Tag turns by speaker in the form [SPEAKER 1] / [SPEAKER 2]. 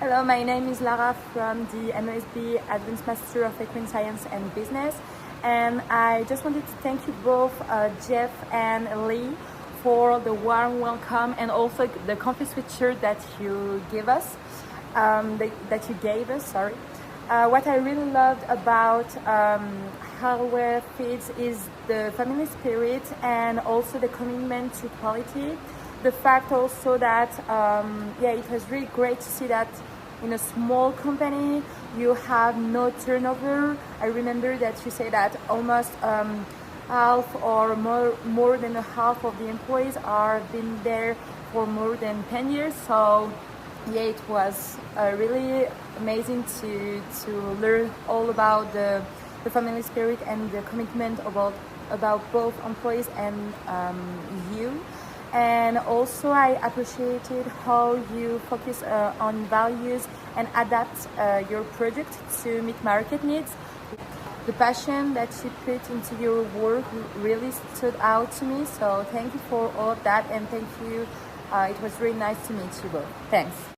[SPEAKER 1] Hello, my name is Lara from the MESB Advanced Master of Equine Science and Business, and I just wanted to thank you both, Jeff and Lee, for the warm welcome and also the comfy sweatshirt that you gave us. What I really loved about Hardware Feeds is the family spirit and also the commitment to quality. The fact also that it was really great to see that in a small company you have no turnover. I remember that you say that almost half or more than a half of the employees are been there for more than 10 years. So it was really amazing to learn all about the family spirit and the commitment about both employees and you. And also I appreciated how you focus on values and adapt your product to meet market needs. The passion that you put into your work really stood out to me. So thank you for all of that, and thank you. It was really nice to meet you both. Thanks.